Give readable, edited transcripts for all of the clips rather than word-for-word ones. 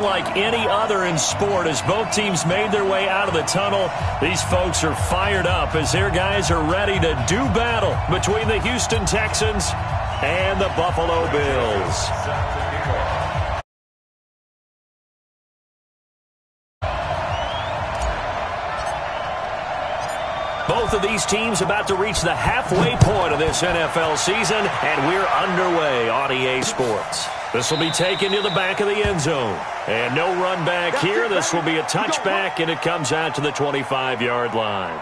Like any other in sport, as both teams made their way out of the tunnel, these folks are fired up as their guys are ready to do battle between the Houston Texans and the Buffalo Bills. Both of these teams about to reach the halfway point of this NFL season, and we're underway on EA Sports. This will be taken to the back of the end zone. And no run back here. This will be a touchback, and it comes out to the 25-yard line.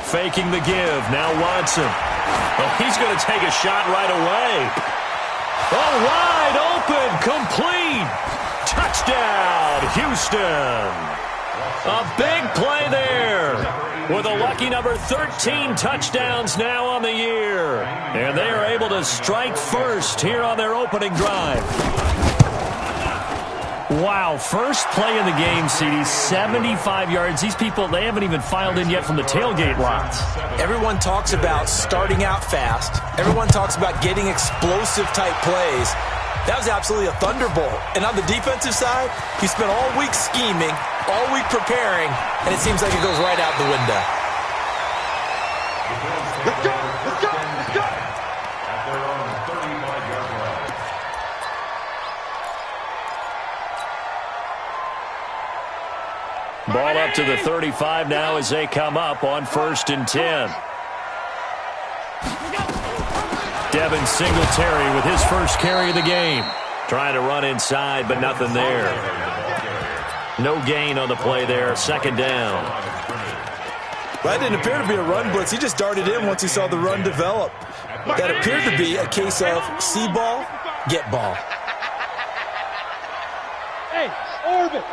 Faking the give. Now Watson. Oh, he's going to take a shot right away. Oh, wide open. Complete. Touchdown, Houston. A big play there. With a lucky number 13 touchdowns now on the year. And they are able to strike first here on their opening drive. Wow, first play in the game, CD, 75 yards. These people, they haven't even filed in yet from the tailgate lots. Everyone talks about starting out fast. Everyone talks about getting explosive-type plays. That was absolutely a thunderbolt. And on the defensive side, he spent all week scheming, all week preparing, and it seems like it goes right out the window. Let's go, let's go, let's go. Ball up to the 35 now as they come up on 1st and 10. Devin Singletary with his first carry of the game. Trying to run inside, but nothing there. No gain on the play there. 2nd down. That didn't appear to be a run blitz. He just darted in once he saw the run develop. That appeared to be a case of see ball, get ball. Hey, orbit.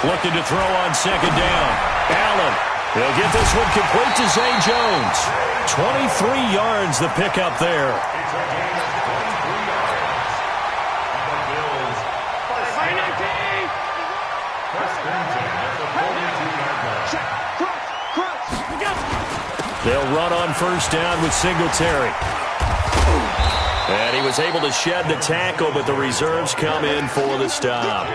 Looking to throw on 2nd down. Allen. He'll get this one complete to Zay Jones. 23 yards the pickup there. They'll run on 1st down with Singletary. And he was able to shed the tackle, but the reserves come in for the stop.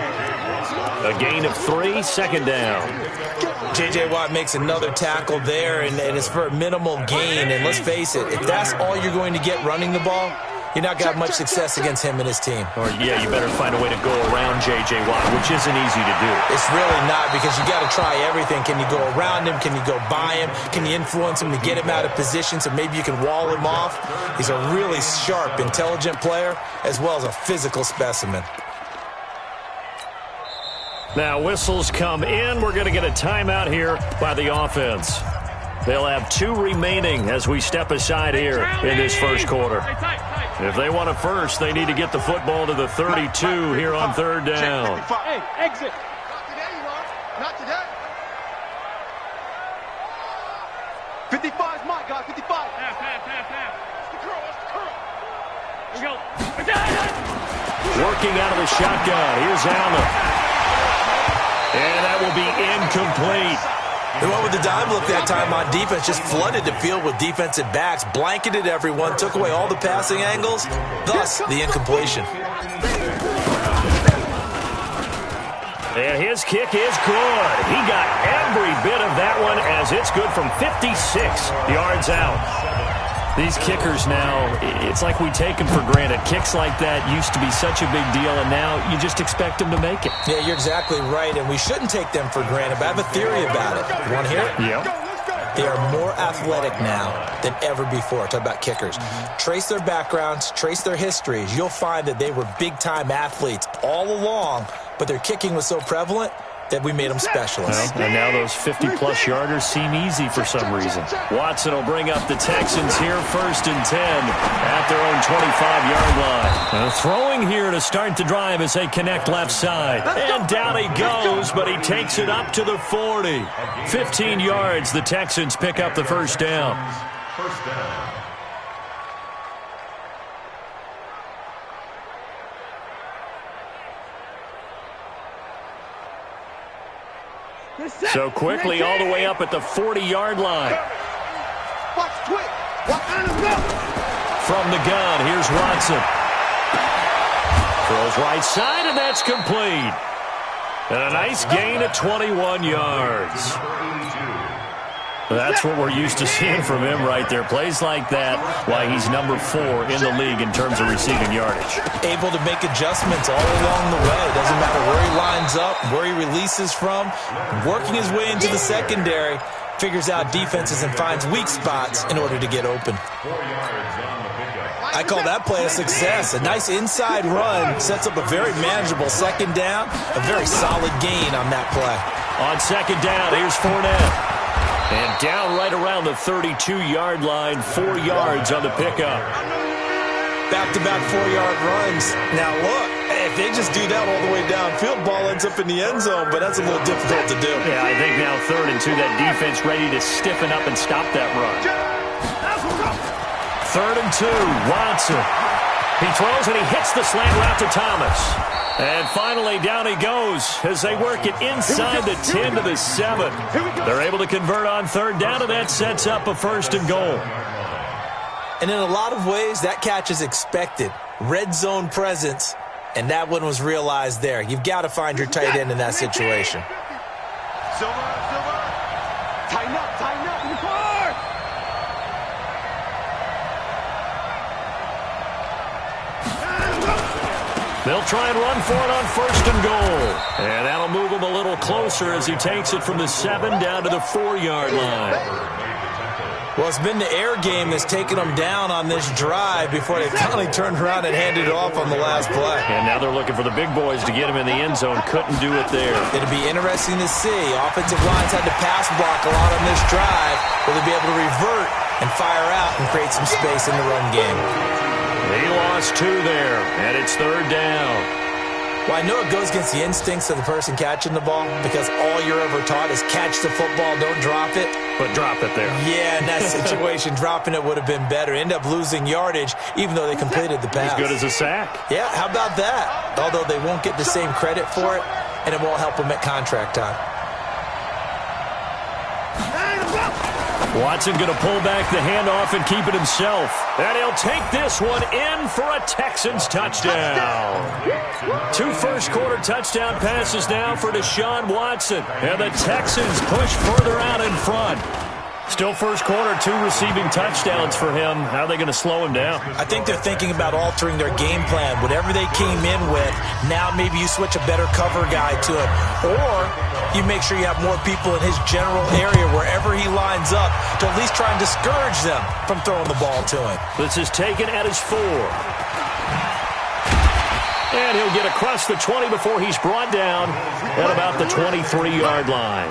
A gain of 3, 2nd down. J.J. Watt makes another tackle there, and it's for a minimal gain. And let's face it, if that's all you're going to get running the ball, you're not going to have much success against him and his team. Or, yeah, you better find a way to go around J.J. Watt, which isn't easy to do. It's really not, because you got to try everything. Can you go around him? Can you go by him? Can you influence him to get him out of position so maybe you can wall him off? He's a really sharp, intelligent player, as well as a physical specimen. Now whistles come in. We're going to get a timeout here by the offense. They'll have 2 remaining as we step aside here in this first quarter. If they want a first, they need to get the football to the 32 here on 3rd down. Hey, exit. Not today, you are. Not today. 55 is my guy. 55. Pass. That's the curl. Here we go. Working out of the shotgun. Here's Allen. And that will be incomplete. They went with the dime look that time on defense, just flooded the field with defensive backs, blanketed everyone, took away all the passing angles, thus the incompletion. And his kick is good. He got every bit of that one as it's good from 56 yards out. These kickers now, it's like we take them for granted. Kicks like that used to be such a big deal, and now you just expect them to make it. Yeah, you're exactly right, and we shouldn't take them for granted, but I have a theory about it. You want to hear it? Yeah. They are more athletic now than ever before. Talk about kickers. Trace their backgrounds, trace their histories. You'll find that they were big-time athletes all along, but their kicking was so prevalent, that we made them specialists. Well, and now those 50-plus yarders seem easy for some reason. Watson will bring up the Texans here, 1st and 10 at their own 25-yard line. Throwing here to start the drive as they connect left side. And down he goes, but he takes it up to the 40. 15 yards, the Texans pick up the first down. First down. So quickly all the way up at the 40-yard line. Watch quick. From the gun, here's Watson. Throws right side, and that's complete. And a nice gain of 21 yards. That's what we're used to seeing from him right there. Plays like that, why he's number 4 in the league in terms of receiving yardage. Able to make adjustments all along the way. Doesn't matter where he lines up, where he releases from. Working his way into the secondary, figures out defenses and finds weak spots in order to get open. I call that play a success. A nice inside run sets up a very manageable second down. A very solid gain on that play. On second down, here's Fournette. And down right around the 32-yard line, 4 yards on the pickup. Back-to-back 4-yard runs. Now, look, if they just do that all the way downfield, ball ends up in the end zone, but that's a little difficult to do. Yeah, I think now 3rd and 2, that defense ready to stiffen up and stop that run. 3rd and 2, Watson. He throws and he hits the slant route to Thomas. And finally, down he goes as they work it inside the 10 to the 7. They're able to convert on 3rd down, and that sets up a 1st and goal. And in a lot of ways, that catch is expected. Red zone presence, and that one was realized there. You've got to find your tight end in that situation. Silver. Tighten up. In the car. They'll try and run for it on 1st and goal. And that'll move him a little closer as he takes it from the 7 down to the 4-yard line. Well, it's been the air game that's taken them down on this drive before they finally turned around and handed it off on the last play. And now they're looking for the big boys to get him in the end zone. Couldn't do it there. It'll be interesting to see. Offensive lines had to pass block a lot on this drive. Will they be able to revert and fire out and create some space in the run game? He lost 2 there, and it's 3rd down. Well, I know it goes against the instincts of the person catching the ball because all you're ever taught is catch the football, don't drop it. But drop it there. Yeah, in that situation, dropping it would have been better. End up losing yardage even though they completed the pass. As good as a sack. Yeah, how about that? Although they won't get the same credit for it, and it won't help them at contract time. Watson going to pull back the handoff and keep it himself. And he'll take this one in for a Texans touchdown. 2 first-quarter touchdown passes now for Deshaun Watson. And the Texans push further out in front. Still first quarter, 2 receiving touchdowns for him. How are they going to slow him down? I think they're thinking about altering their game plan. Whatever they came in with, now maybe you switch a better cover guy to him. Or you make sure you have more people in his general area wherever he lines up to at least try and discourage them from throwing the ball to him. This is taken at his 4. And he'll get across the 20 before he's brought down at about the 23-yard line.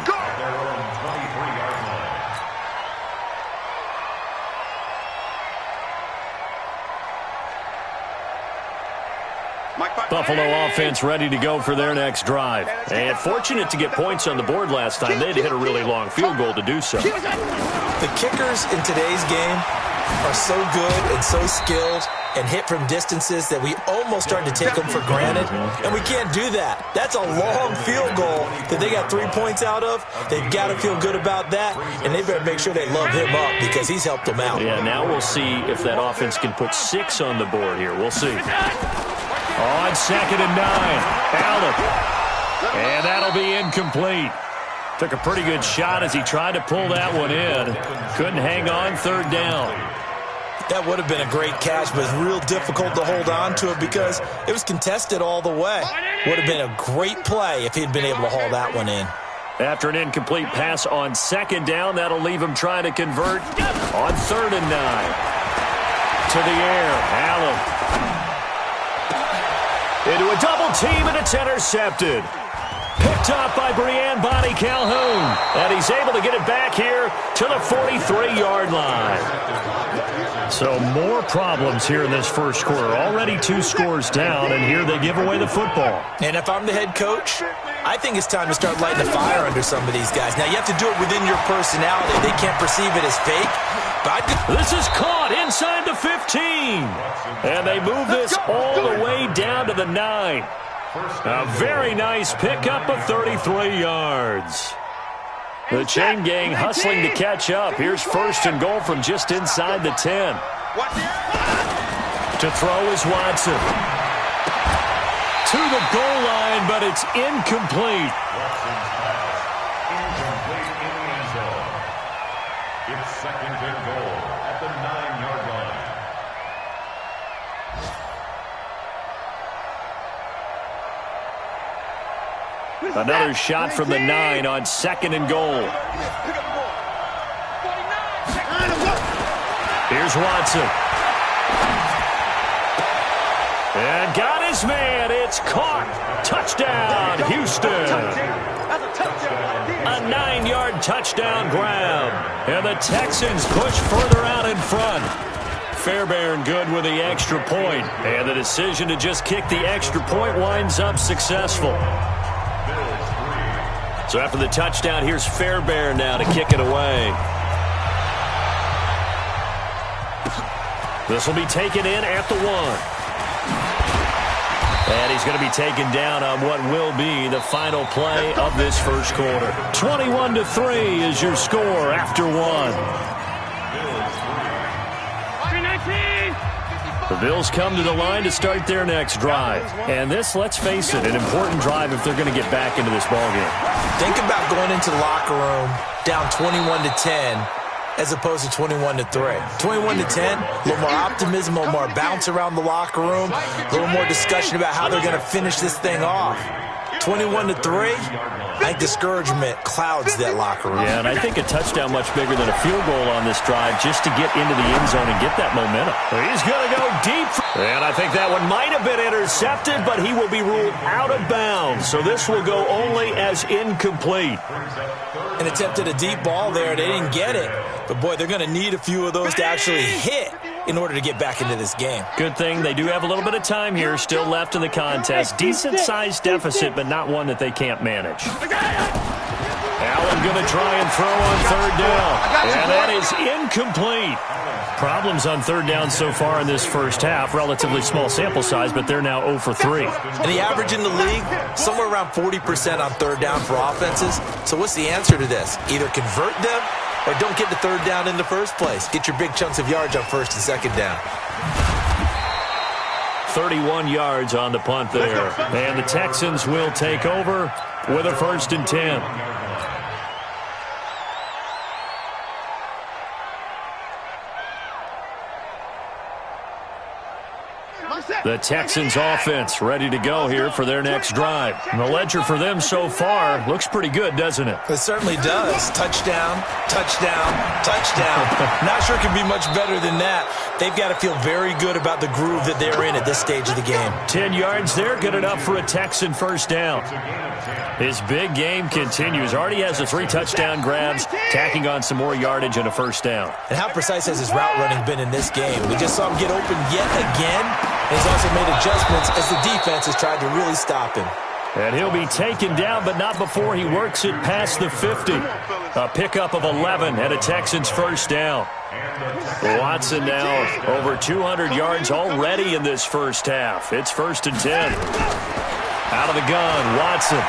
Buffalo offense ready to go for their next drive. And fortunate to get points on the board last time. They had to hit a really long field goal to do so. The kickers in today's game are so good and so skilled and hit from distances that we almost start to take them for granted. And we can't do that. That's a long field goal that they got 3 points out of. They've got to feel good about that, and they better make sure they love him up because he's helped them out. Yeah, now we'll see if that offense can put 6 on the board here. We'll see. On 2nd and 9, Allen. And that'll be incomplete. Took a pretty good shot as he tried to pull that one in. Couldn't hang on, 3rd down. That would have been a great catch, but it's real difficult to hold on to it because it was contested all the way. Would have been a great play if he'd been able to haul that one in. After an incomplete pass on 2nd down, that'll leave him trying to convert on 3rd and 9. To the air, Allen. Into a double team, and it's intercepted. Picked off by Brianne Bonnie Calhoun. And he's able to get it back here to the 43-yard line. So more problems here in this first quarter. Already 2 scores down, and here they give away the football. And if I'm the head coach, I think it's time to start lighting the fire under some of these guys. Now, you have to do it within your personality. They can't perceive it as fake. This is caught inside the 15. And they move this all the way down to the 9. A very nice pickup of 33 yards. The chain gang hustling to catch up. Here's 1st and goal from just inside the 10. To throw is Watson. To the goal line, but it's incomplete. It's 2nd and goal at the 9-yard line. Another shot from the 9 on 2nd and goal. Here's Watson. And got his man. It's caught. Touchdown, Houston. A 9-yard touchdown grab. And the Texans push further out in front. Fairbairn good with the extra point. And the decision to just kick the extra point winds up successful. So after the touchdown, here's Fairbairn now to kick it away. This will be taken in at the 1. And he's going to be taken down on what will be the final play of this first quarter. 21-3 is your score after 1. The Bills come to the line to start their next drive. And this, let's face it, an important drive if they're going to get back into this ballgame. Think about going into the locker room down 21-10 as opposed to 21-3. 21-10, a little more optimism, a little more bounce around the locker room, a little more discussion about how they're going to finish this thing off. 21-3, I think discouragement clouds that locker room. Yeah, and I think a touchdown much bigger than a field goal on this drive just to get into the end zone and get that momentum. He's going to go deep. And I think that one might have been intercepted, but he will be ruled out of bounds. So this will go only as incomplete. An attempt at a deep ball there. They didn't get it. But, boy, they're going to need a few of those to actually hit in order to get back into this game. Good thing they do have a little bit of time here still left in the contest. Decent-sized deficit, but not one that they can't manage. Allen going to try and throw on 3rd down. And that is incomplete. Problems on 3rd down so far in this first half. Relatively small sample size, but they're now 0 for 3. And the average in the league, somewhere around 40% on 3rd down for offenses. So what's the answer to this? Either convert them or don't get the 3rd down in the first place. Get your big chunks of yards on 1st and 2nd down. 31 yards on the punt there. And the Texans will take over with a 1st and 10. The Texans offense ready to go here for their next drive. And the ledger for them so far looks pretty good, doesn't it? It certainly does. Touchdown, touchdown, touchdown. Not sure it can be much better than that. They've got to feel very good about the groove that they're in at this stage of the game. 10 yards there, good enough for a Texan 1st down. His big game continues. Already has the 3 touchdown grabs, tacking on some more yardage and a 1st down. And how precise has his route running been in this game? We just saw him get open yet again. He's also made adjustments as the defense has tried to really stop him. And he'll be taken down, but not before he works it past the 50. A pickup of 11 and a Texans 1st down. Watson now over 200 yards already in this first half. It's 1st and 10. Out of the gun, Watson.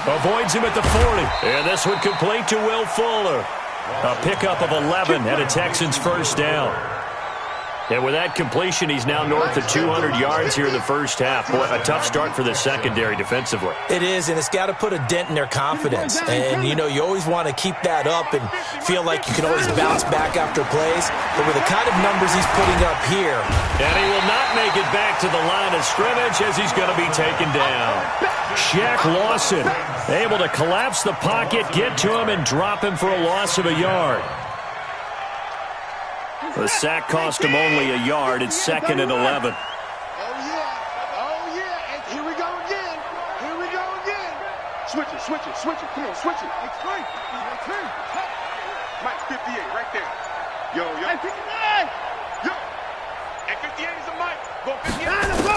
Avoids him at the 40. And this one complete to Will Fuller. A pickup of 11 and a Texans 1st down. And with that completion, he's now north of 200 yards here in the first half. Boy, a tough start for the secondary defensively. It is, and it's got to put a dent in their confidence. And, you know, you always want to keep that up and feel like you can always bounce back after plays. But with the kind of numbers he's putting up here. And he will not make it back to the line of scrimmage as he's going to be taken down. Shaq Lawson able to collapse the pocket, get to him, and drop him for a loss of a yard. The sack cost him only a yard. It's 2nd and 11. Oh, yeah. And here we go again. switch it. Come on, switch it. Mike, 58, right there. Yo. Hey, 59! Yo! And 58 is a Mike. Go 58. Let's go!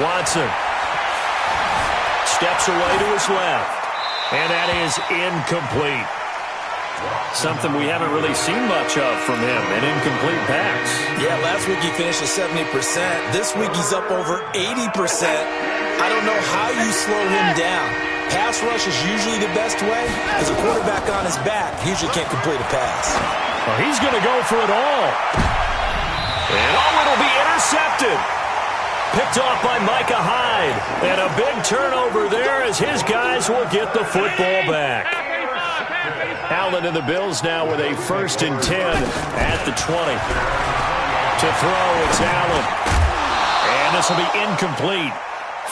Watson steps away to his left. And that is incomplete. Something we haven't really seen much of from him, an incomplete pass. Yeah, last week he finished at 70%. This week he's up over 80%. I don't know how you slow him down. Pass rush is usually the best way. As a quarterback on his back, he usually can't complete a pass. Well, he's going to go for it all. And it'll be intercepted. Picked off by Micah Hyde. And a big turnover there as his guys will get the football back. Allen and the Bills now with a 1st and 10 at the 20. To throw, it's Allen. And this will be incomplete.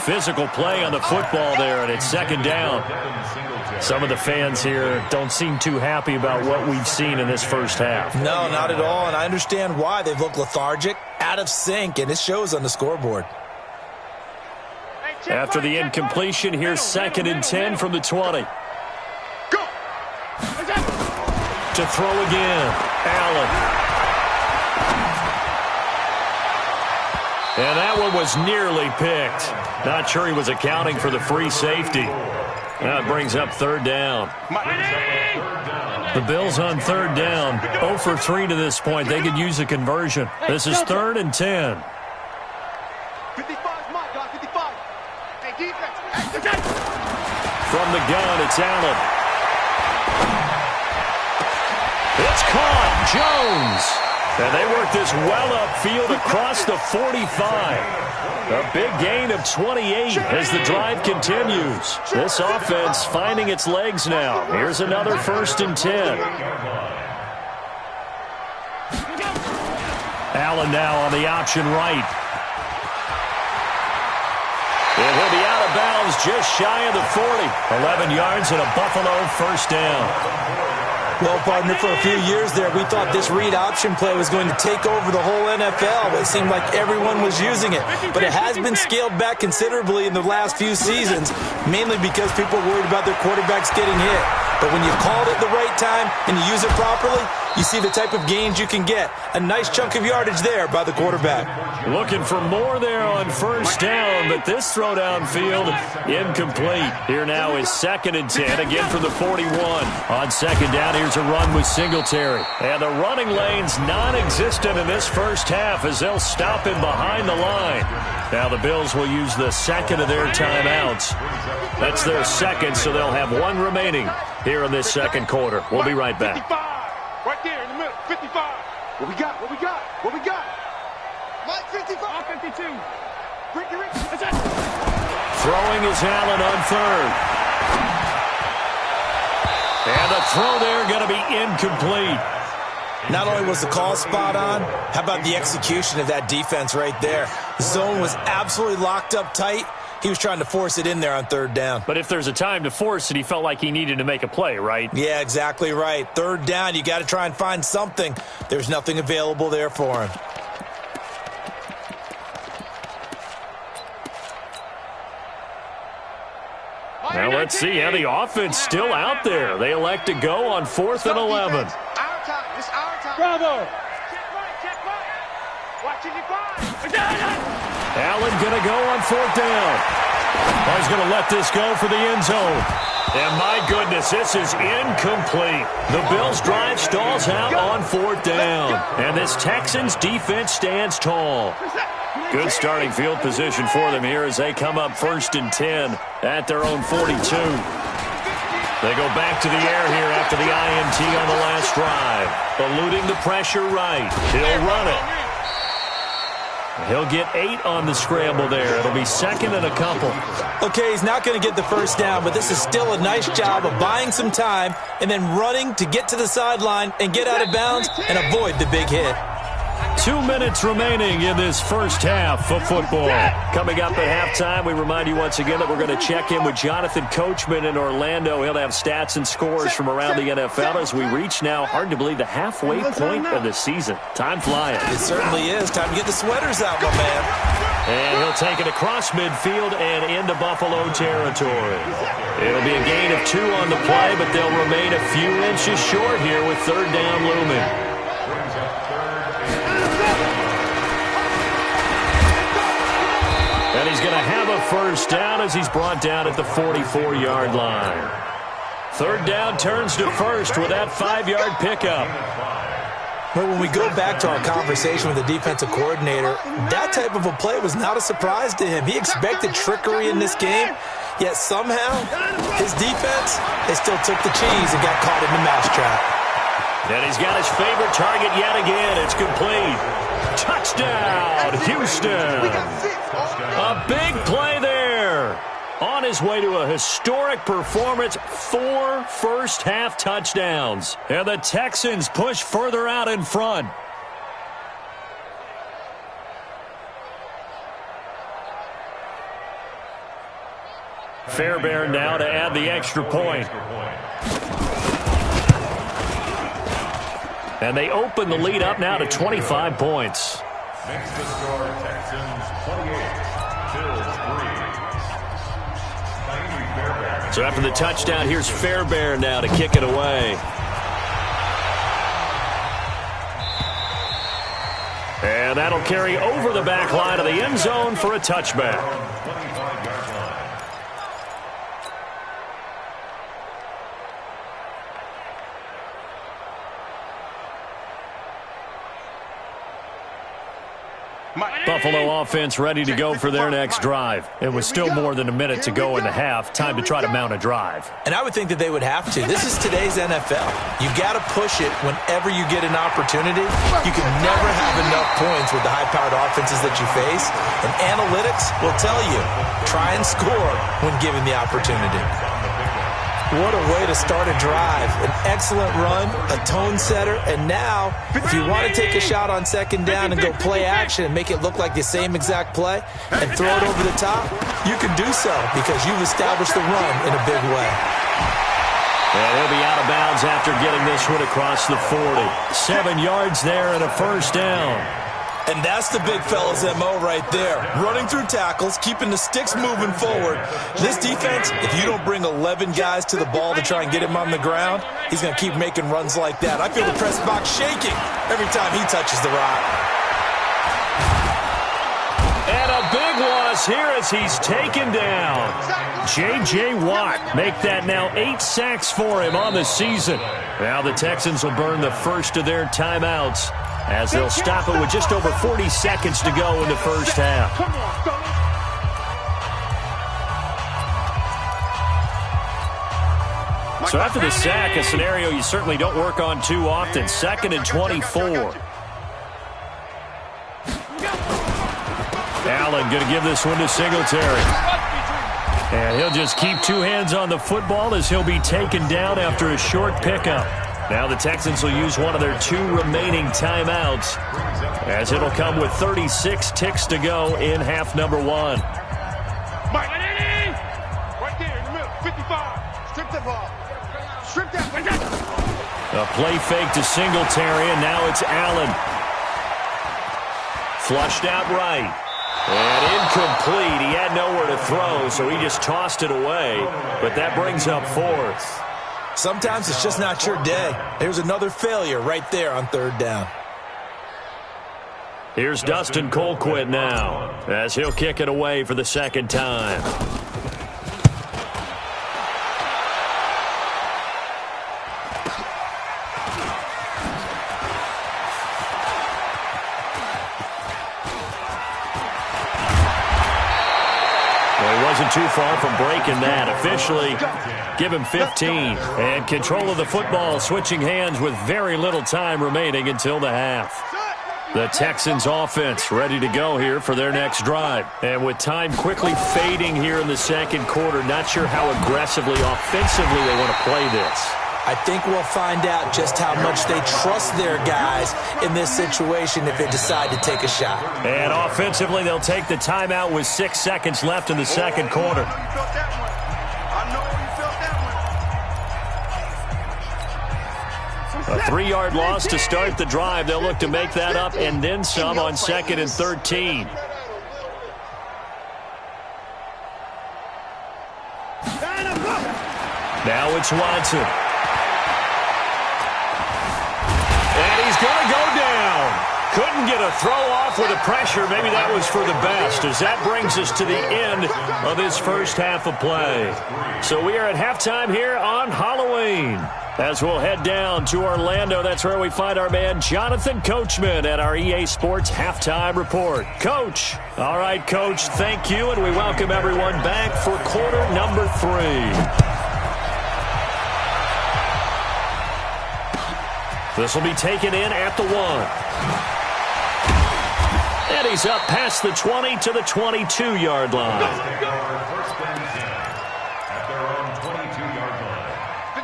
Physical play on the football there, and it's 2nd down. Some of the fans here don't seem too happy about what we've seen in this first half. No, not at all, and I understand why. They've looked lethargic, out of sync, and it shows on the scoreboard. After the incompletion, here's 2nd and 10 from the 20. Go! To throw again, Allen. And that one was nearly picked. Not sure he was accounting for the free safety. That brings up 3rd down. The Bills on 3rd down. 0 for 3 to this point. They could use a conversion. This is 3rd and 10. 55's Mike, guys, 55. Hey, defense. From the gun, it's Allen. It's caught. Jones. And they work this well upfield across the 45. A big gain of 28 as the drive continues. This offense finding its legs now. Here's another 1st and 10. Allen now on the option right. And he'll be out of bounds just shy of the 40. 11 yards and a Buffalo 1st down. Well, partner, for a few years there, we thought this read option play was going to take over the whole NFL. It seemed like everyone was using it. But it has been scaled back considerably in the last few seasons, mainly because people are worried about their quarterbacks getting hit. But when you call it at the right time and you use it properly, you see the type of gains you can get. A nice chunk of yardage there by the quarterback. Looking for more there on 1st down, but this throw downfield incomplete. Here now is 2nd and 10, again from the 41. On 2nd down, here's a run with Singletary. And the running lane's non-existent in this first half as they'll stop him behind the line. Now the Bills will use the 2nd of their timeouts. That's their 2nd, so they'll have 1 remaining here in this 2nd quarter. We'll be right back. 55. Right there in the middle, 55. What we got? Mike, 55. 52. Throwing is Allen on 3rd. And the throw there going to be incomplete. Not only was the call spot on, how about the execution of that defense right there? The zone was absolutely locked up tight. He was trying to force it in there on 3rd down. But if there's a time to force it, he felt like he needed to make a play, right? Yeah, exactly right. 3rd down, you got to try and find something. There's nothing available there for him. Now let's see how the offense still out there. They elect to go on 4th and 11. Our time. It's our time. Bravo. Check right. Watch it, Allen going to go on 4th down. He's going to let this go for the end zone. And my goodness, this is incomplete. The Bills' drive stalls out on 4th down. And this Texans defense stands tall. Good starting field position for them here as they come up 1st and 10 at their own 42. They go back to the air here after the INT on the last drive. Eluding the pressure right. He'll run it. He'll get 8 on the scramble there. It'll be 2nd and a couple. Okay, he's not going to get the 1st down, but this is still a nice job of buying some time and then running to get to the sideline and get out of bounds and avoid the big hit. 2 minutes remaining in this first half of football. Coming up at halftime, we remind you once again that we're going to check in with Jonathan Coachman in Orlando. He'll have stats and scores from around the NFL as we reach now, hard to believe, the halfway point of the season. Time flying. It certainly is. Time to get the sweaters out, my man. And he'll take it across midfield and into Buffalo territory. It'll be a gain of 2 on the play, but they'll remain a few inches short here with third down looming. And he's going to have a first down as he's brought down at the 44-yard line. Third down turns to first with that 5-yard pickup. But when we go back to our conversation with the defensive coordinator, that type of a play was not a surprise to him. He expected trickery in this game, yet somehow his defense, they still took the cheese and got caught in the mousetrap. And he's got his favorite target yet again. It's complete. Touchdown, Houston. A big play there. On his way to a historic performance, 4 first-half touchdowns. And the Texans push further out in front. Fairbairn now to add the extra point. And they open the lead up now to 25 points. Makes the score Texans 28, Bills 3. So after the touchdown, here's Fairbairn now to kick it away. And that'll carry over the back line of the end zone for a touchback. 25-yard line. Buffalo offense ready to go for their next drive. It was still more than a minute to go in the half. Time to try to mount a drive. And I would think that they would have to. This is today's NFL. You got to push it whenever you get an opportunity. You can never have enough points with the high-powered offenses that you face. And analytics will tell you, try and score when given the opportunity. What a way to start a drive. An excellent run, a tone setter, and now, if you want to take a shot on second down and go play action and make it look like the same exact play and throw it over the top, you can do so because you've established the run in a big way. And he'll be out of bounds after getting this one across the 40. 7 yards there and a first down. And that's the big fella's MO right there. Running through tackles, keeping the sticks moving forward. This defense, if you don't bring 11 guys to the ball to try and get him on the ground, he's going to keep making runs like that. I feel the press box shaking every time he touches the rock. And a big loss here as he's taken down. J.J. Watt make that now 8 sacks for him on the season. Now the Texans will burn the first of their timeouts, as they'll stop it with just over 40 seconds to go in the first half. So after the sack, a scenario you certainly don't work on too often. 2nd and 24. Allen going to give this one to Singletary. And he'll just keep 2 hands on the football as he'll be taken down after a short pickup. Now the Texans will use one of their 2 remaining timeouts, as it'll come with 36 ticks to go in half number 1. Mike, right there in the middle, 55. Strip that ball. Strip that. A play fake to Singletary, and now it's Allen. Flushed out right. And incomplete. He had nowhere to throw, so he just tossed it away. But that brings up 4th. Sometimes it's just not your day. There's another failure right there on 3rd down. Here's Dustin Colquitt now, as he'll kick it away for the 2nd time. Well, he wasn't too far from breaking that. Officially, give him 15. And control of the football switching hands with very little time remaining until the half. The Texans offense ready to go here for their next drive. And with time quickly fading here in the 2nd quarter, not sure how aggressively, offensively they want to play this. I think we'll find out just how much they trust their guys in this situation if they decide to take a shot. And offensively, they'll take the timeout with 6 seconds left in the second quarter. A 3-yard loss to start the drive. They'll look to make that up and then some on 2nd and 13. Now it's Watson. And he's going to go down. Couldn't get a throw off with the pressure. Maybe that was for the best, as that brings us to the end of this first half of play. So we are at halftime here on Halloween. As we'll head down to Orlando, that's where we find our man Jonathan Coachman at our EA Sports Halftime Report. Coach. All right, Coach, thank you, and we welcome everyone back for quarter number 3. This will be taken in at the 1. And he's up past the 20 to the 22-yard line.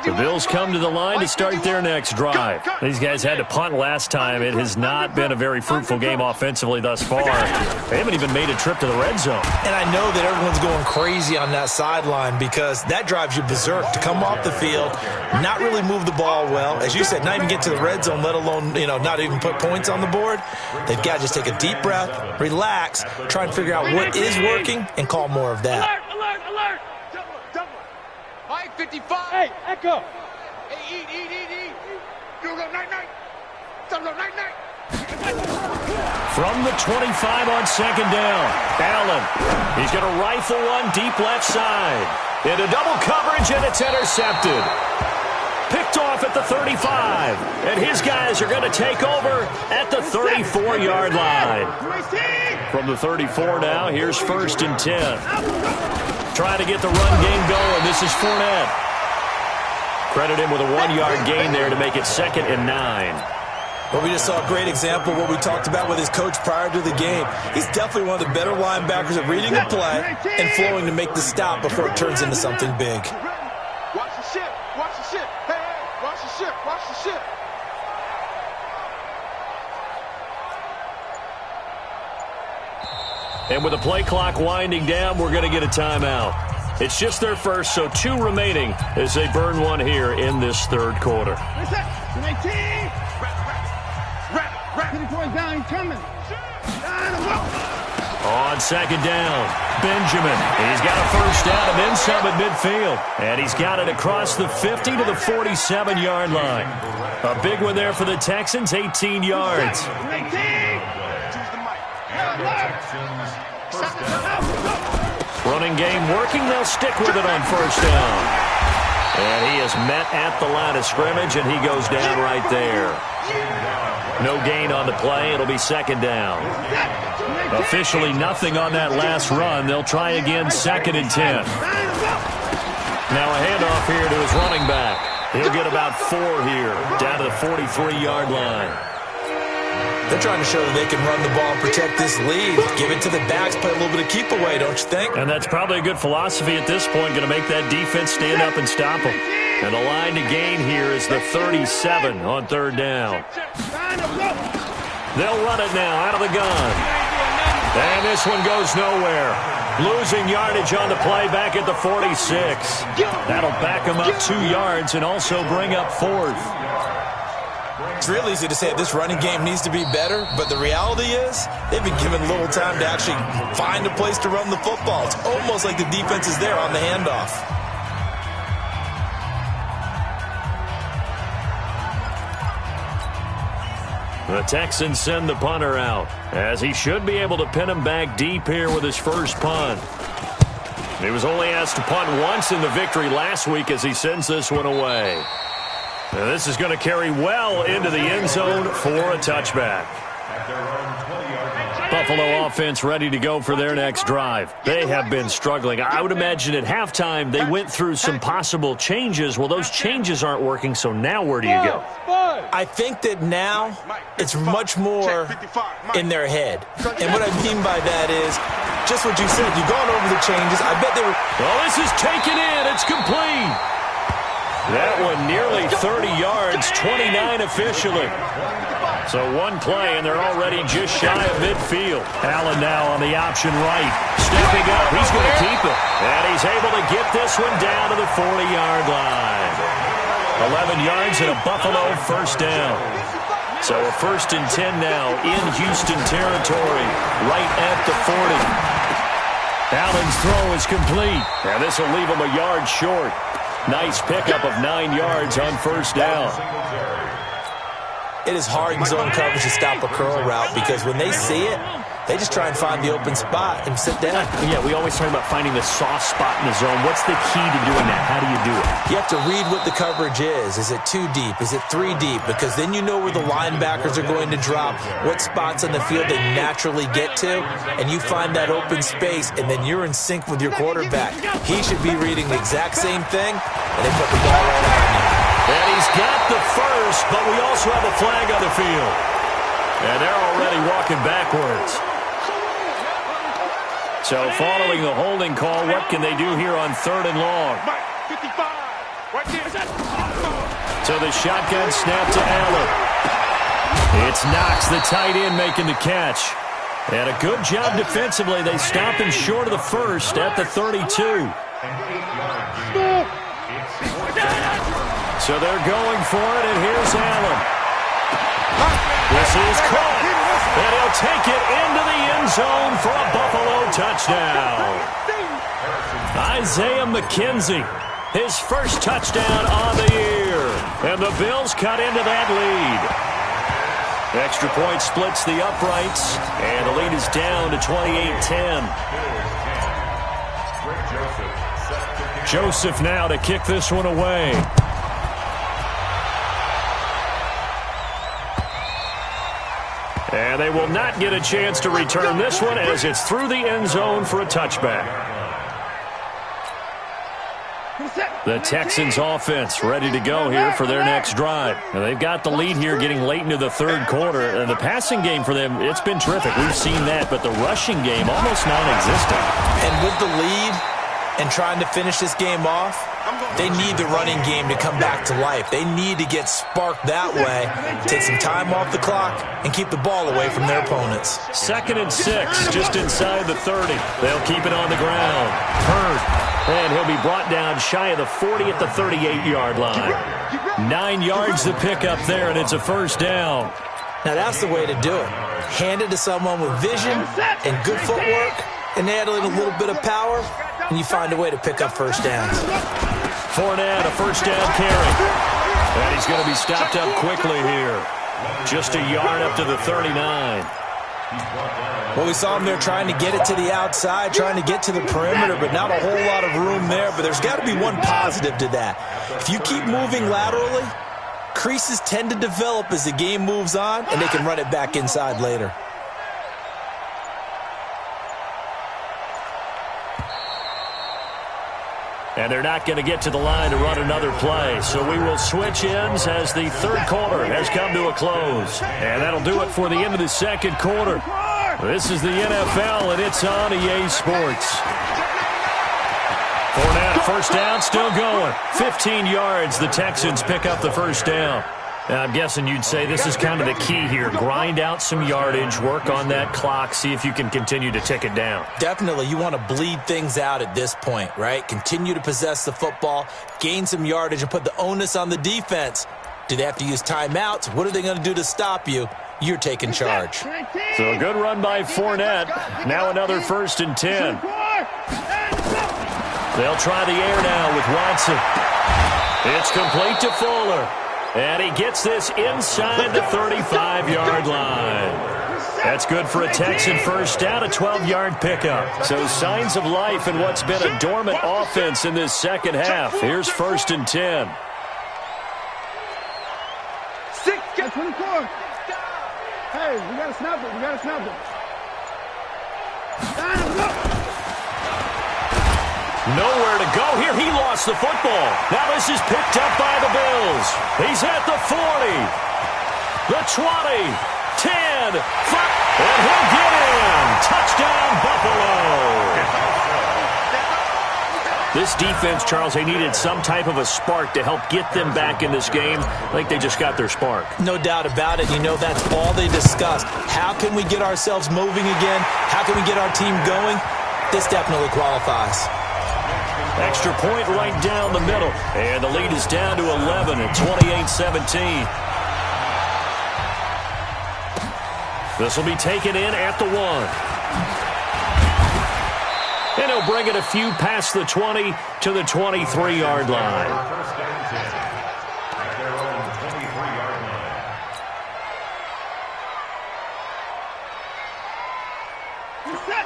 The Bills come to the line to start their next drive. These guys had to punt last time. It has not been a very fruitful game offensively thus far. They haven't even made a trip to the red zone. And I know that everyone's going crazy on that sideline because that drives you berserk to come off the field, not really move the ball well. As you said, not even get to the red zone, let alone, not even put points on the board. They've got to just take a deep breath, relax, try and figure out what is working, and call more of that. Alert! 55. Hey, Echo. Hey, eat. You go night. From the 25 on 2nd down, Allen. He's going to rifle one deep left side. Into double coverage, and it's intercepted. Picked off at the 35. And his guys are going to take over at the 34-yard line. From the 34 now, here's 1st and 10. Trying to get the run game going. This is Fournette. Credit him with a 1-yard gain there to make it 2nd and 9. Well, we just saw a great example of what we talked about with his coach prior to the game. He's definitely one of the better linebackers at reading a play and flowing to make the stop before it turns into something big. Watch the ship. Hey, watch the ship. And with the play clock winding down, we're going to get a timeout. It's just their first, so 2 remaining as they burn one here in this third quarter. On 2nd down, Benjamin. He's got a first down and then some at midfield. And he's got it across the 50 to the 47-yard line. A big one there for the Texans, 18 yards. Running game working. They'll stick with it on first down. And he is met at the line of scrimmage, and he goes down right there. No gain on the play. It'll be 2nd down. Officially nothing on that last run. They'll try again, 2nd and 10. Now a handoff here to his running back. He'll get about 4 here, down to the 43-yard line. They're trying to show that they can run the ball and protect this lead. Give it to the backs, play a little bit of keep away, don't you think? And that's probably a good philosophy at this point, going to make that defense stand up and stop them. And the line to gain here is the 37 on 3rd down. They'll run it now out of the gun. And this one goes nowhere. Losing yardage on the play back at the 46. That'll back them up 2 yards and also bring up 4th. It's real easy to say this running game needs to be better, but the reality is they've been given little time to actually find a place to run the football. It's almost like the defense is there on the handoff. The Texans send the punter out, as he should be able to pin him back deep here with his first punt. He was only asked to punt once in the victory last week as he sends this one away. Now this is going to carry well into the end zone for a touchback. Buffalo offense ready to go for their next drive. They have been struggling. I would imagine at halftime they went through some possible changes. Well, those changes aren't working, so now where do you go? I think that now it's much more in their head. And what I mean by that is just what you said. You've gone over the changes. I bet they were... Well, this is taken in. It's complete. That one nearly 30 yards, 29 officially. So one play, and they're already just shy of midfield. Allen now on the option right. Stepping up, he's going to keep it. And he's able to get this one down to the 40-yard line. 11 yards and a Buffalo first down. So a 1st and 10 now in Houston territory, right at the 40. Allen's throw is complete. And this will leave him a yard short. Nice pickup of 9 yards on first down. It is hard in zone coverage to stop a curl route because when they see it, they just try and find the open spot and sit down. Yeah, we always talk about finding the soft spot in the zone. What's the key to doing that? How do you do it? You have to read what the coverage is. Is it 2 deep? Is it 3 deep? Because then you know where the linebackers are going to drop, what spots on the field they naturally get to, and you find that open space, and then you're in sync with your quarterback. He should be reading the exact same thing, and they put the ball right on you. And he's got the first, but we also have a flag on the field. And they're already walking backwards. So following the holding call, what can they do here on 3rd and long? So the shotgun snap to Allen. It's Knox, the tight end, making the catch. And a good job defensively. They stop him short of the first at the 32. So they're going for it, and here's Allen. This is caught, and he'll take it into the end zone for a Buffalo touchdown. Isaiah McKenzie, his first touchdown on the year, and the Bills cut into that lead. Extra point splits the uprights, and the lead is down to 28-10. Joseph now to kick this one away. And they will not get a chance to return this one as it's through the end zone for a touchback. The Texans offense ready to go here for their next drive. Now, they've got the lead here getting late into the 3rd quarter. And the passing game for them, it's been terrific. We've seen that, but the rushing game almost non-existent. And with the lead and trying to finish this game off, they need the running game to come back to life. They need to get sparked that way, take some time off the clock, and keep the ball away from their opponents. 2nd and 6, just inside the 30. They'll keep it on the ground. Hurd, and he'll be brought down shy of the 40 at the 38-yard line. 9 yards to pick up there, and it's a first down. Now that's the way to do it. Hand it to someone with vision and good footwork, and add in a little bit of power, and you find a way to pick up first downs. Fournette, a first down carry. And he's going to be stopped up quickly here. Just a yard up to the 39. Well, we saw him there trying to get it to the outside, trying to get to the perimeter, but not a whole lot of room there. But there's got to be one positive to that. If you keep moving laterally, creases tend to develop as the game moves on, and they can run it back inside later. And they're not going to get to the line to run another play. So we will switch ends as the 3rd quarter has come to a close. And that'll do it for the end of the 2nd quarter. This is the NFL, and it's on EA Sports. Fournette, first down, still going. 15 yards, the Texans pick up the first down. I'm guessing you'd say this is kind of the key here. Grind out some yardage, work on that clock, see if you can continue to tick it down. Definitely. You want to bleed things out at this point, right? Continue to possess the football, gain some yardage, and put the onus on the defense. Do they have to use timeouts? What are they going to do to stop you? You're taking charge. So a good run by Fournette. Now another 1st and 10. They'll try the air now with Watson. It's complete to Fuller. And he gets this inside the 35-yard line. That's good for a Texan first down, a 12-yard pickup. So signs of life in what's been a dormant offense in this second half. Here's 1st and 10. 24. Hey, we got to snap it. We got to snap it. Nowhere to go here. He lost the football. Now this is picked up by the Bills. He's at the 40, the 20, 10, 5, and he'll get in. Touchdown, Buffalo. This defense, Charles, they needed some type of a spark to help get them back in this game. I think they just got their spark. No doubt about it. You know, that's all they discussed. How can we get ourselves moving again? How can we get our team going? This definitely qualifies. Extra point right down the middle. And the lead is down to 11 at 28-17. This will be taken in at the 1. And he'll bring it a few past the 20 to the 23-yard line. First and 10 at their own 23-yard line.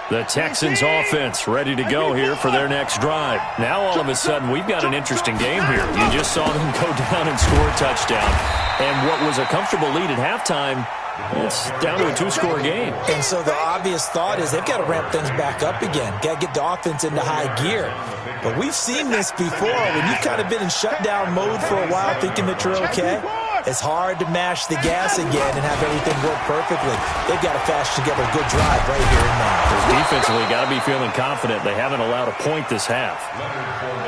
The Texans offense ready to go here for their next drive. Now all of a sudden we've got an interesting game here. You just saw them go down and score a touchdown. And what was a comfortable lead at halftime, it's down to a 2-score game. And so the obvious thought is they've got to ramp things back up again. Got to get the offense into high gear. But we've seen this before. When you've kind of been in shutdown mode for a while thinking that you're okay, it's hard to mash the gas again and have everything work perfectly. They've got to fashion together a good drive right here and now. Defensively, got to be feeling confident. They haven't allowed a point this half.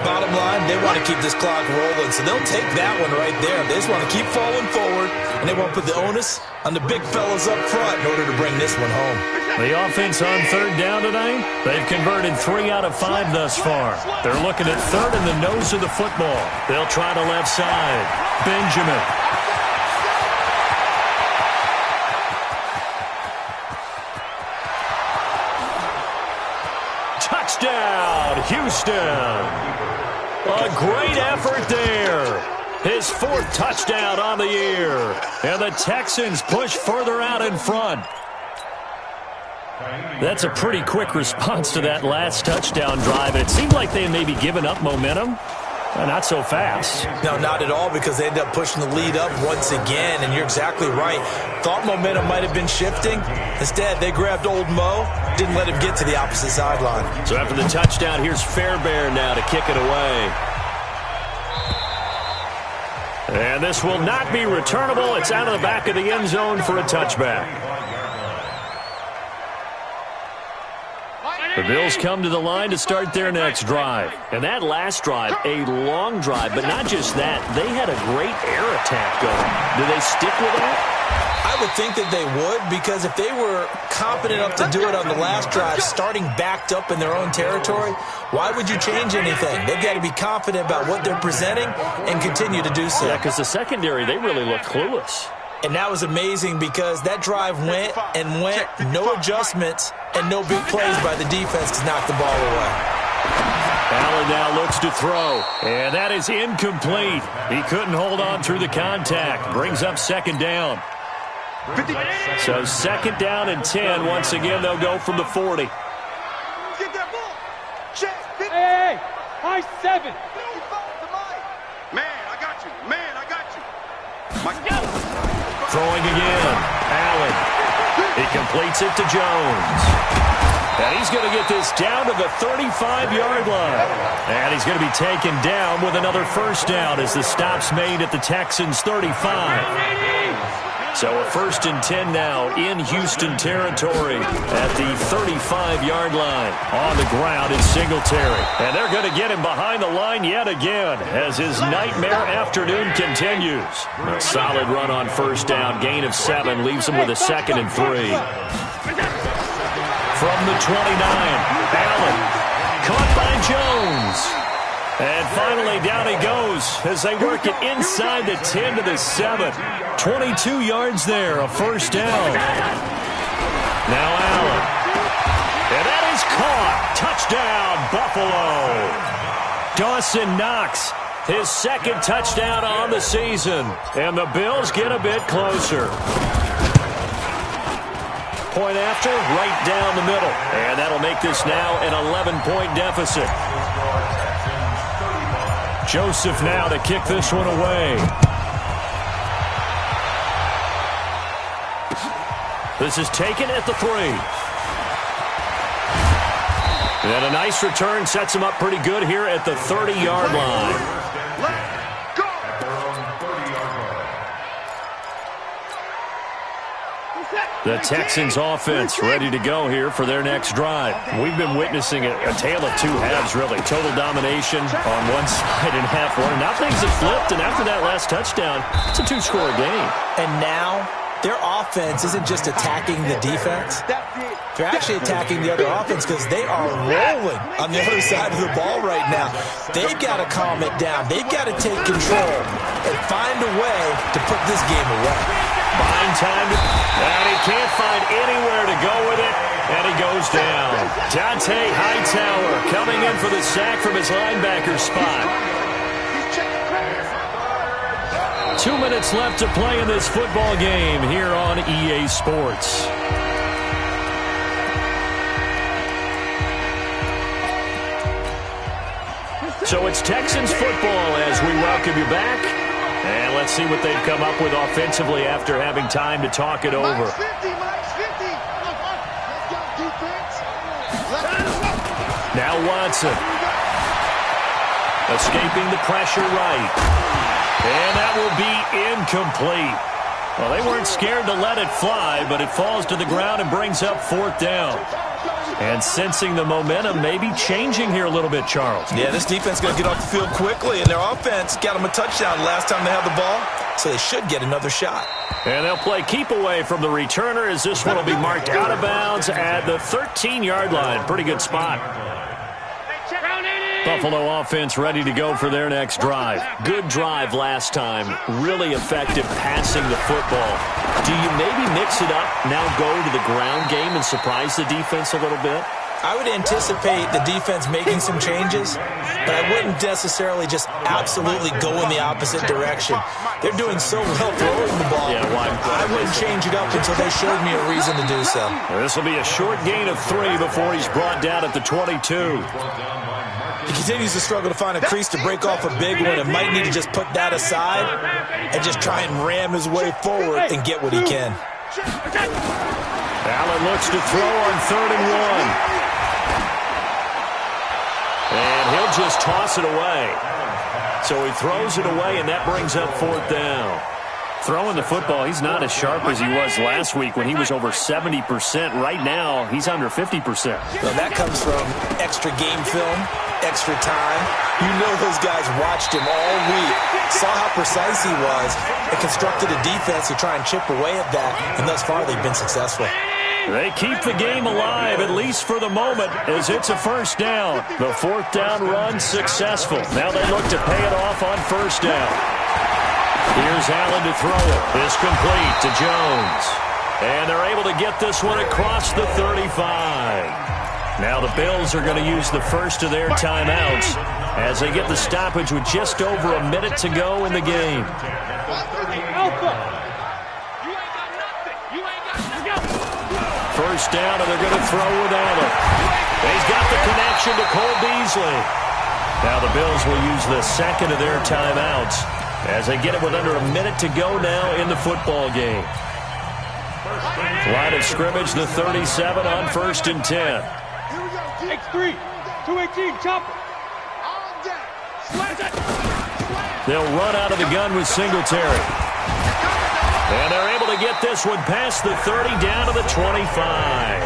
Bottom line, they want to keep this clock rolling, so they'll take that one right there. They just want to keep falling forward, and they won't put the onus on the big fellas up front in order to bring this one home. The offense on third down tonight, they've converted 3 out of 5 thus far. They're looking at third in the nose of the football. They'll try the left side. Benjamin. Touchdown, Houston. A great effort there. His 4th touchdown on the year. And the Texans push further out in front. That's a pretty quick response to that last touchdown drive. It seemed like they may be giving up momentum. Not so fast. No, not at all, because they ended up pushing the lead up once again, and you're exactly right. Thought momentum might have been shifting. Instead, they grabbed old Mo, didn't let him get to the opposite sideline. So after the touchdown, here's Fairbairn now to kick it away. And this will not be returnable. It's out of the back of the end zone for a touchback. The Bills come to the line to start their next drive. And that last drive, a long drive, but not just that. They had a great air attack going. Do they stick with that? I would think that they would, because if they were competent enough to do it on the last drive, starting backed up in their own territory, why would you change anything? They've got to be confident about what they're presenting and continue to do so. Yeah, because the secondary, they really look clueless. And that was amazing, because that drive went and went, no adjustments, and no big plays by the defense to knock the ball away. Allen now looks to throw, and that is incomplete. He couldn't hold on through the contact. Brings up second down. So second down and 10. Once again, they'll go from the 40. Get that ball. Check. Hey, high 7. Man, I got you. Man, I got you. Throwing again. Allen. He completes it to Jones. And he's going to get this down to the 35-yard line. And he's going to be taken down with another first down as the stop's made at the Texans' 35. So a 1st and 10 now in Houston territory at the 35-yard line. On the ground is Singletary. And they're going to get him behind the line yet again as his nightmare afternoon continues. A solid run on first down. Gain of 7 leaves him with a 2nd and 3. From the 29, Allen caught by Jones. And finally, down he goes as they work it inside the 10 to the 7. 22 yards there, a first down. Now Allen. And that is caught. Touchdown, Buffalo. Dawson Knox, his 2nd touchdown on the season. And the Bills get a bit closer. Point after, right down the middle. And that'll make this now an 11-point deficit. Joseph now to kick this one away. This is taken at the 3. And a nice return sets him up pretty good here at the 30-yard line. The Texans offense ready to go here for their next drive. We've been witnessing a tale of two halves, really. Total domination on one side and half one. And now things have flipped, and after that last touchdown, it's a two-score game. And now their offense isn't just attacking the defense. They're actually attacking the other offense because they are rolling on the other side of the ball right now. They've got to calm it down. They've got to take control and find a way to put this game away. Buying time, and he can't find anywhere to go with it, and he goes down. Dante Hightower coming in for the sack from his linebacker spot. 2 minutes left to play in this football game here on EA Sports. So it's Texans football as we welcome you back. And let's see what they've come up with offensively after having time to talk it over. Now Watson. Escaping the pressure right. And that will be incomplete. Well, they weren't scared to let it fly, but it falls to the ground and brings up fourth down. And sensing the momentum maybe changing here a little bit, Charles. Yeah, this defense is going to get off the field quickly, and their offense got them a touchdown last time they had the ball, so they should get another shot. And they'll play keep away from the returner as this one will be marked out of bounds at the 13-yard line. Pretty good spot. Buffalo offense ready to go for their next drive. Good drive last time. Really effective passing the football. Do you maybe mix it up, now go to the ground game and surprise the defense a little bit? I would anticipate the defense making some changes, but I wouldn't necessarily just absolutely go in the opposite direction. They're doing so well throwing the ball. Yeah, I wouldn't change it up until they showed me a reason to do so. This will be a short gain of 3 before he's brought down at the 22. He continues to struggle to find a crease to break off a big one and might need to just put that aside and just try and ram his way forward and get what he can. Allen looks to throw on 3rd and 1. And he'll just toss it away. So he throws it away, and that brings up 4th down. Throwing the football, he's not as sharp as he was last week when he was over 70%. Right now, he's under 50%. Well, that comes from extra game film, extra time. You know those guys watched him all week, saw how precise he was, and constructed a defense to try and chip away at that, and thus far they've been successful. They keep the game alive, at least for the moment, as it's a 1st down. The 4th down run successful. Now they look to pay it off on 1st down. Here's Allen to throw it. It's complete to Jones. And they're able to get this one across the 35. Now the Bills are going to use the first of their timeouts as they get the stoppage with just over a minute to go in the game. First down, and they're going to throw with Allen. He's got the connection to Cole Beasley. Now the Bills will use the second of their timeouts as they get it with under a minute to go now in the football game. Line of scrimmage, the 37 on 1st and 10. X3, 218, chopper. They'll run out of the gun with Singletary. And they're able to get this one past the 30 down to the 25.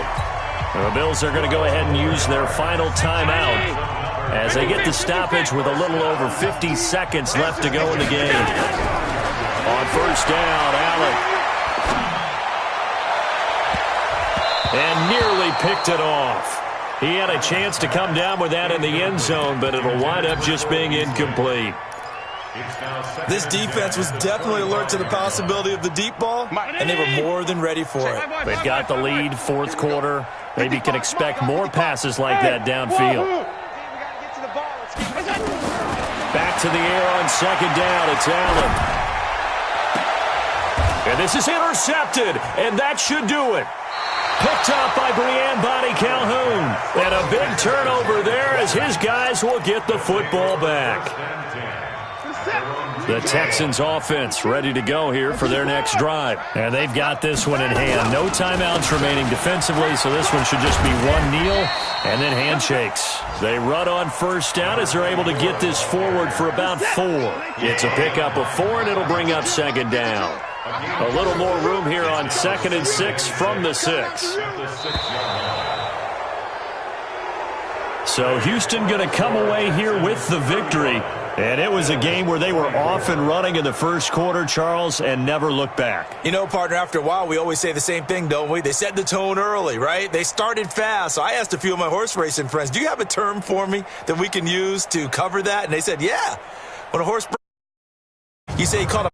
The Bills are going to go ahead and use their final timeout as they get the stoppage with a little over 50 seconds left to go in the game. On 1st down, Allen. And nearly picked it off. He had a chance to come down with that in the end zone, but it'll wind up just being incomplete. This defense was definitely alert to the possibility of the deep ball, and they were more than ready for it. They've got the lead, 4th quarter. Maybe can expect more passes like that downfield. Back to the air on 2nd down. It's Allen. And this is intercepted, and that should do it. Picked up by Brian Bonnie Calhoun. And a big turnover there as his guys will get the football back. The Texans offense ready to go here for their next drive. And they've got this one in hand. No timeouts remaining defensively, so this one should just be one kneel and then handshakes. They run on 1st down as they're able to get this forward for about 4. It's a pickup of 4, and it'll bring up 2nd down. A little more room here on 2nd and 6 from the 6. So Houston going to come away here with the victory. And it was a game where they were off and running in the first quarter, Charles, and never looked back. You know, partner, after a while, we always say the same thing, don't we? They set the tone early, right? They started fast. So I asked a few of my horse racing friends, do you have a term for me that we can use to cover that? And they said, yeah. When a horse, you say he caught a